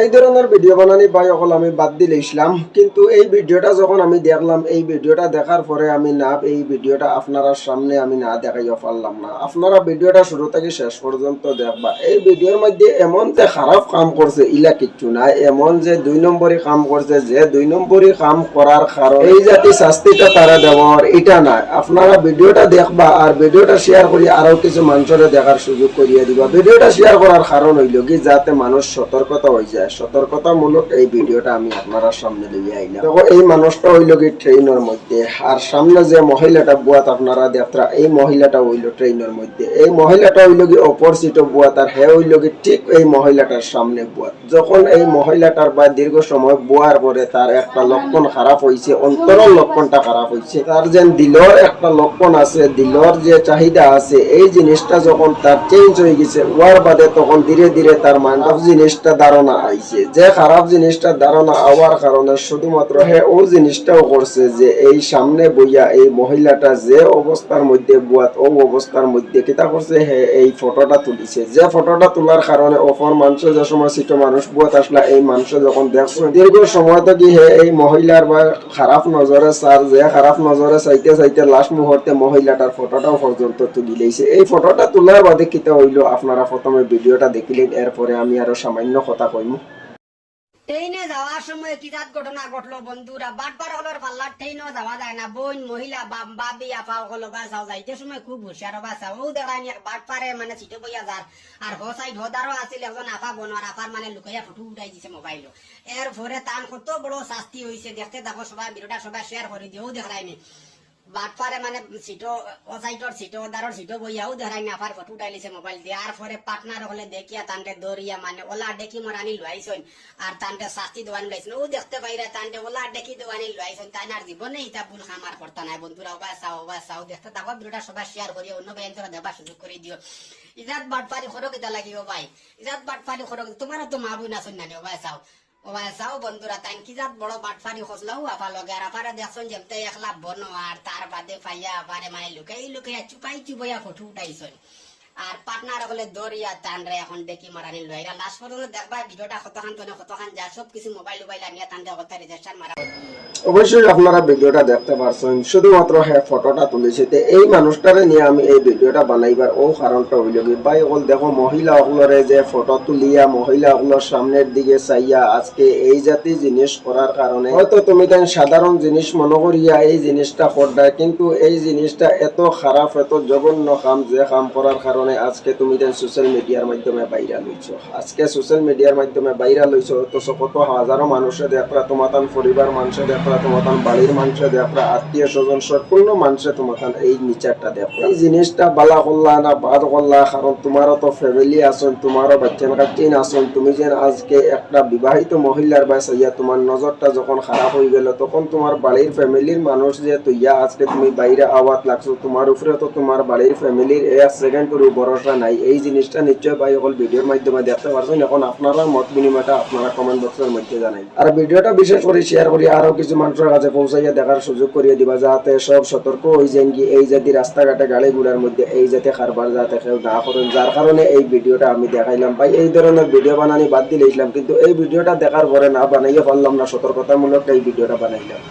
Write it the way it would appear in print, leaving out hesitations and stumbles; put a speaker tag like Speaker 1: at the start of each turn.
Speaker 1: এই ধরনের ভিডিও বানানি ভাই অকল আমি বাদ দিলেছিলাম, কিন্তু এই ভিডিওটা যখন আমি দেখলাম, এই ভিডিওটা দেখার পরে আমি না এই ভিডিওটা আপনারা সামনে আমি না দেখাইও পারলাম না। আপনারা ভিডিওটা শুরু থেকে শেষ পর্যন্ত দেখবা। এই ভিডিওর মধ্যে এমন যে খারাপ কাম করছে ইলা কিচ্ছু নাই, এমন যে 2 নম্বরই কাম করছে, যে 2 নম্বরই কাম করার কারণ এই জাতি শাস্তিটা তারা দেওয়ার এটা নাই। আপনারা ভিডিওটা দেখবা আর ভিডিওটা শেয়ার করি আরো কিছু মানুষের দেখার সুযোগ করিয়ে দিবা। ভিডিওটা শেয়ার করার কারণ হইল কি যাতে মানুষ সতর্কতা হয়ে যায়। সতর্কতামূলক এই ভিডিওটা আমি আপনারা সামনে লিয়ে আইলাম। দেখো এই মানুষটা হইল কি ট্রেনের মধ্যে, আর সামনে যে মহিলাটা বুয়াত আপনারা দেখরা এই মহিলাটা হইল ট্রেনের মধ্যে। এই মহিলাটা হইল কি অপর সিটে বুয়াত, আর হে হইল কি ঠিক এই মহিলাটার সামনে বুয়াত। যখন এই মহিলাটার বা দীর্ঘ সময় বুয়ার পরে তার একটা লক্ষণ খারাপ হয়েছে, অন্তরের লক্ষণটা খারাপ হয়েছে, তার যে দিলর একটা লক্ষণ আছে, দিলর যে চাহিদা আছে, এই জিনিসটা যখন তার চেঞ্জ হয়ে গেছে ওয়ার বাদে তখন ধীরে ধীরে তার মানব জিনিসটা ধারণা আইছে। যে খারাপ জিনিসটা ধারণা আওয়ার কারণে শুধুমাত্র হে ও জিনিসটাও করছে যে এই সামনে বইয়া এই মহিলাটা যে অবস্থার মধ্যে বুয়াত ও অবস্থার মধ্যে কিতা করছে হে এই ফটোটা তুলিছে। যে ফটোটা তোলার কারণে অপর মানুষ যে সময় ছোট মানুষ বুয়াত আসলা এই মানুষ যখন দেখছে দীর্ঘ সময় থেকে হে এই মহিলার বা খারাপ নজরে সার যে খারাপ নজরে চাইতে চাইতে লাস্ট মুহূর্তে মহিলাটার ফটোটাও পর্যন্ত তুলি লইছে। এই ফটোটা তোলার বাদে কিতা হইল আপনারা প্রথমে ভিডিওটা দেখিলেন, এরপরে আমি আরো সামান্য কথা কইমু।
Speaker 2: ট্রেনে যাওয়ার সময় কি জাত ঘটনা ঘটলো বন্ধুরা, বাটবার হলোর পাল্লার ট্রেনও যাওয়া যায় না। বোন মহিলা বাবি আপা হলো বাসাও যাইতে সময় খুব হুঁশিয়ার বাসাও ও দেখায়নি বাটপারে মানে সিটে বইয়া যার। আর হো সাইড হদারও আছিল একজন আপা বনোয়ার আপার মানে লুকাইয়া ফটো উঠাই দিছে মোবাইল। এর পরে তান কত বড় শাস্তি হয়েছে দেখতে থাকো সবাই, ভিডিওটা সবাই শেয়ার করে দিও দেখায়নি বাটপারে মানে সিটো ও সাইডর সিটো দারর সিটো বইয়াও দেখাই না আপার ফটো উঠাইলিছে মোবাইল দিয়ে। আর পরে পার্টনার হলে দেখিয়া তান্তে দরিয়া মানে ওলা ডেকি মরানি লুয়াইছন আর তান্তে শাস্তি দেওয়ানি লাইছেন। ও দেখতে পাইরা তান্তে ওলা ডেকি দেওয়ানি লুয়াইছন। তাই আর জীবনে ইটা ভুল খামার করতে নাই বন্ধুরা। ওবা চাও দেখতে থাকো, ভিডিওটা সবাই শেয়ার করিও, অন্য ভাই দেবার সুযোগ করে দিও। ইজাত বাটপারি খরো কিতা লাগি ও ভাই, ইজাত বাটপারি খরো তোমারও তো মা বোন আসুন নানি। ওবা চাও বন্ধুরা তাই কি জাত বড় বাটফারি খসলাও আপা লগে। আর আপারে দেখছেন যেমতে একলা বনো আর তার বাদে পাইয়া আপারে মানে লুকাইয়া চুপাইয়া ফটো উঠাইছেন। আর পার্টনার হলে দরিয়া টানরে এখন দেখি মারানি লইরা লাস্ট পর্যন্ত দেখবা ভিডিওটা কতখান যা সব কিছু মোবাইল আনিয়া টানতে কথা রেজিস্টার মারা।
Speaker 1: অবশ্যই আপনারা ভিডিওটা দেখতে পারছেন, শুধুমাত্র হ্যাঁ ফটোটা তুলেছে। এই মানুষটারে নিয়ে আমি এই ভিডিওটা বানাইবার ও কারণটা হইল কি ভাই ওল দেখো মহিলা ওগুলোরে যে ফটো তুলিয়া মহিলা ওগুলোর সামনের দিকে চাইয়া আজকে এই জাতি জিনিস করার কারণে হয়তো তুমি তাই সাধারণ জিনিস মনে করিয়া এই জিনিসটা করডায়, কিন্তু এই জিনিসটা এত খারাপ এত জঘন্য কাম যে কাম করার কারণে আজকে তুমি তাই সোশ্যাল মিডিয়ার মাধ্যমে ভাইরাল হইছো। আজকে সোশ্যাল মিডিয়ার মাধ্যমে ভাইরাল হইছো অথচ কত হাজারো মানুষে দেখরা তোমার পরিবার মানুষে দেখরা তোমার বাড়ির মানুষে দেখরা আত্মীয় স্বজন সম্পূর্ণ মানুষে তোমার এই নিচারটা দেখো। এই জিনিসটা বালা করলা না বাদ করলা, কারণ তোমারও তো ফ্যামিলি আসুন, তোমারও বাচ্চা কাচ্চিন আসুন। তুমি যেন আজকে একটা বিবাহিত মহিলার বাসাইয়া তোমার নজরটা যখন খারাপ হয়ে গেল তখন তোমার বাড়ির ফ্যামিলির মানুষ যে তুইয়া আজকে তুমি বাইরে আওয়াজ লাগছো, তোমার উপরে তো তোমার বাড়ির ফ্যামিলির এক সেকেন্ডের ভরসা নাই। এই জিনিসটা নিশ্চয় ভাই সকল ভিডিওর মাধ্যমে দেখতে পারছেন। এখন আপনারা মত বিনিময়টা আপনারা কমেন্ট বক্সের মধ্যে জানাই। আর ভিডিওটা বিশেষ করে শেয়ার করি আরো কিছু মানুষের কাছে পৌঁছাইয়া দেখার সুযোগ করিয়ে দিবা, যাতে সব সতর্ক হয়ে যান কি এই জাতি রাস্তাঘাটে গাড়ি ঘোড়ার মধ্যে এই জাতি কারবার যাতে কেউ না করেন। যার কারণে এই ভিডিওটা আমি দেখাইলাম। ভাই এই ধরনের ভিডিও বানানি বাদ দিলেছিলাম, কিন্তু এই ভিডিওটা দেখার পরে না বানাইয়া পারলাম না, সতর্কতামূলক এই ভিডিওটা বানাইলাম।